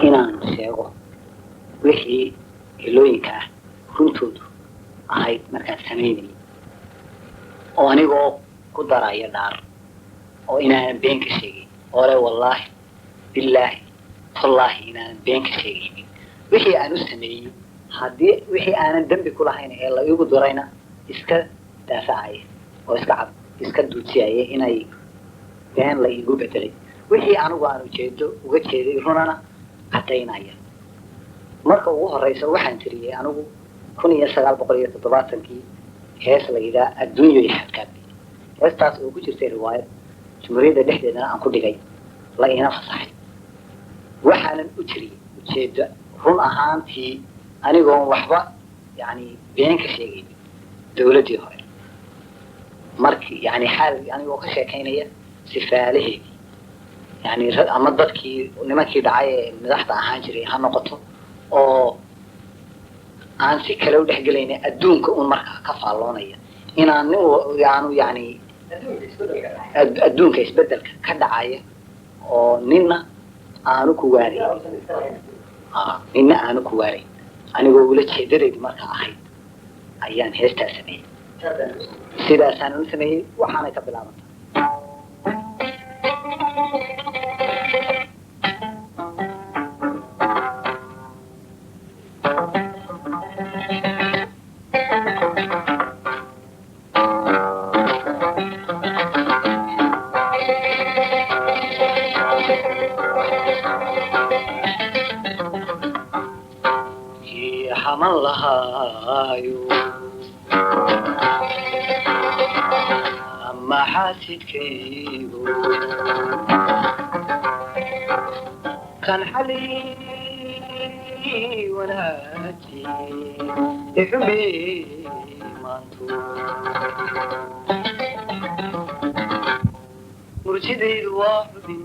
inaan sheego wixii ilooyinka ah runtoodu ahayd markaan samaynayay oo anigoo ku daraya dhaar oo inaanan been ka sheegin oo le wallaahi billaahi tallaahi inaanan been ka sheegaynin wixii aan u sameeyey haddii wixii aanan dembi ku lahayn ee la igu durayna iska daafacaya oo iska duudsiyaya inay been la igu bedelay wixii anigu aan uga jeeday runana cadaynaya marka ugu horeysa waxaan tiriyay anigu 1977 hees la yidhaa adduunyo iyo xadkaabi heestaas oo ku jirtay riwaayad jumhuuriyadda dhexdeedana aan ku dhigay la ina fasaxay waxaanan u tiriyey ujeeddo run ahaantii anigoon waxba yani been ka sheegaynin dawladdii hore markii yani xaal anigoo ka sheekaynaya sifaalaheedii yani ama dadkii nimankii dhacay ee madaxda ahaan jiray ha noqoto oo aan si kale u dhexgelayna adduunka un markaa ka faalloonaya inaan aanu yani adduunka isbedelka ka dhacaya oo nina aanu ku waarayn nina aanu ku waarayn anigoo ula jeedadeedi marka ahayd ayaan heestaa sameeyey sidaasaan u sameeyey waxaanay ka bilaabantay أما حاسد كيبو كان حلي وناتي يحبي مانتو مرشدي الواحد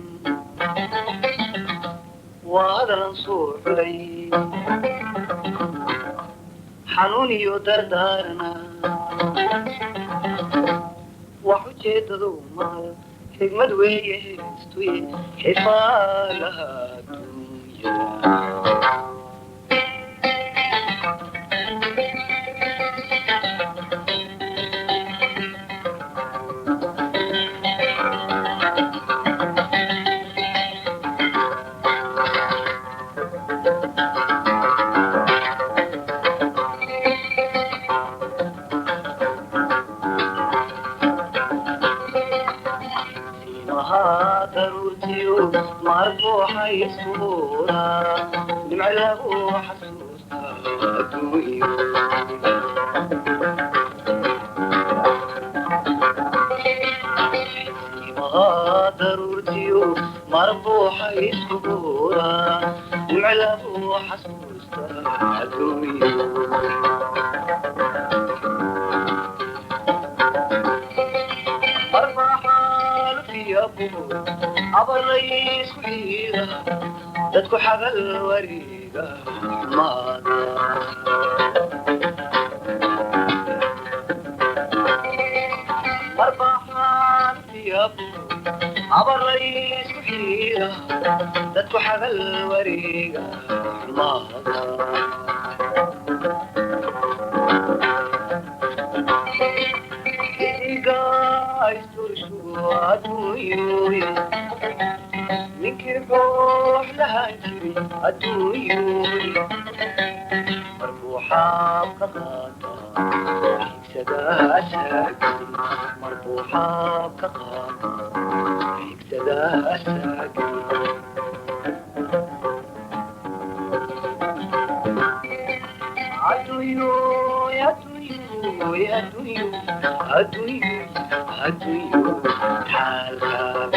وهذا الانصور علي حنوني يدردارنا وحجيتدو ما حكمد ويه استوي حفالها الدنيا مربوحة يسورة نمعله حسوسة أدوية حسيبها ضرورتيو مربوحة يسورة نمعله حسوسة أدوية أبو الرئيس كبيرة تدكو حق الوريقة ماذا مربحان في أبو الرئيس كبيرة تدكو حق الوريقة ماذا أدويوي نكر روح لها جري أدويوي مربوحة بقطاطا حكسدا أساقي مربوحة بقطاطا حكسدا أساقي أدويوي أدويوي أدويوي أدويوي أدويوي حالها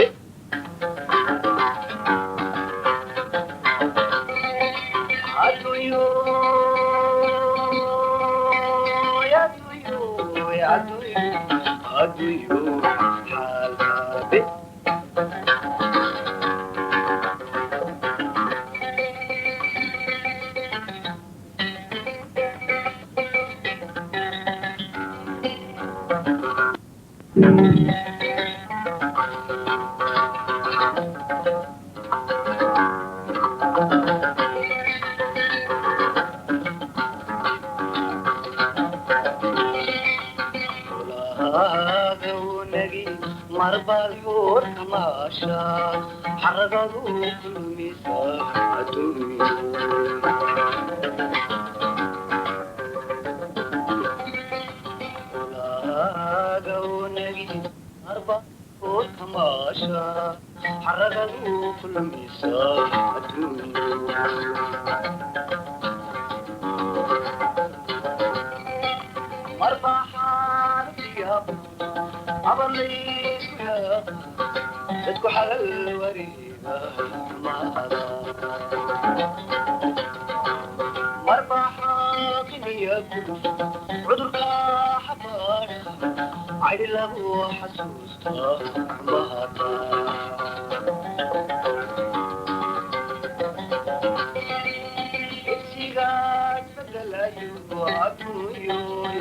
marbaad xuur kamaasha xaragadu kulmisa adduunyo laagawnagi marbaad xuur kamaasha xaragadu kulmisa adduunyo marbaxaan diyaab aballaysu yaa dadku xalal wareega maada marbaxaaqiniya gudub cudurka xabaadha caydi lagu xasuusta maada ibsigaad bedelayo adduunyoy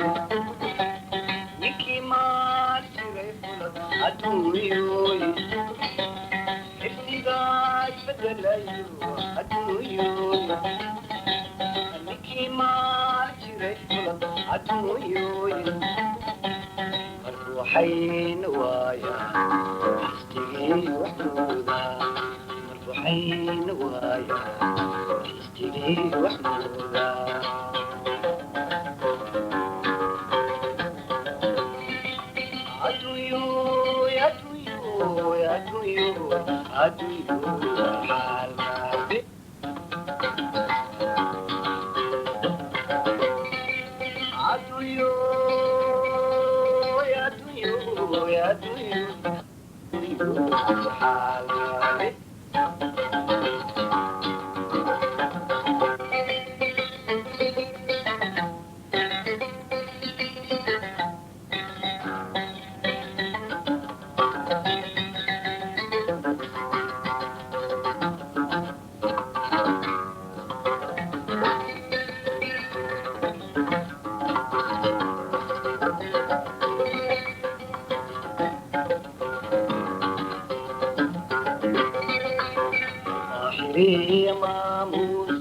ninkii maal jiray fulad adduunyoy ibsigaad bedelayo adduunyoy ninkii maal jiray fulad adduunyoy marbuuxayn waaya istigii waxdooda marbuuxayn waaya istigii waxdooda adduunyo xaalkaabe adduunyo xaalkaabe maamuus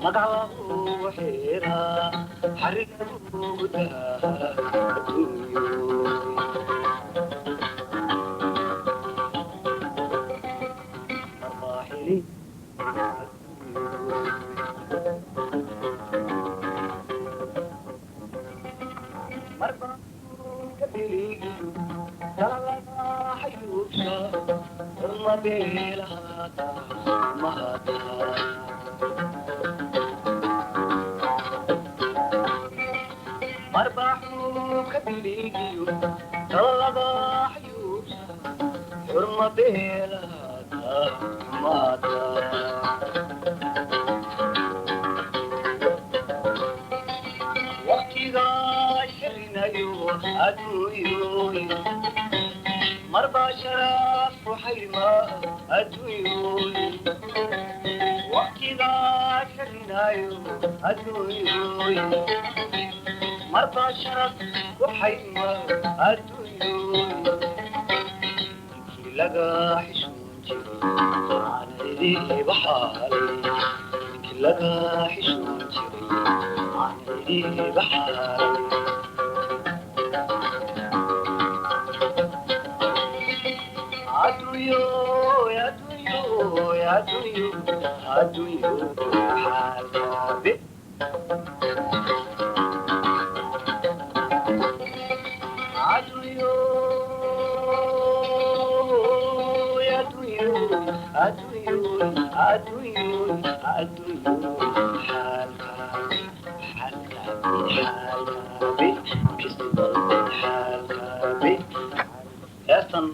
magacagu xira xarigagu daa adduunyo marmaaxili marbaaka biligiyo dalalaga xayuubsha urma beelahaata mahada marbaxuu ka biligiyo dalalaga xayuubsha urma beelahaata mahada waqtigaa xirinayo adduunyoy marbaa sharaaf waxayma adduunyoy waqtigaa xirinayo adduunyoy marbaa sharaf waxayma adduunyoy ninkii laga xishoon jiray aanadii baxaalay ninkii laga xishoon jiray aanadii baxaalay adduunyo xaalkaabe adduunyo xaalkaabe xaalkaabe xaalkaabe heestan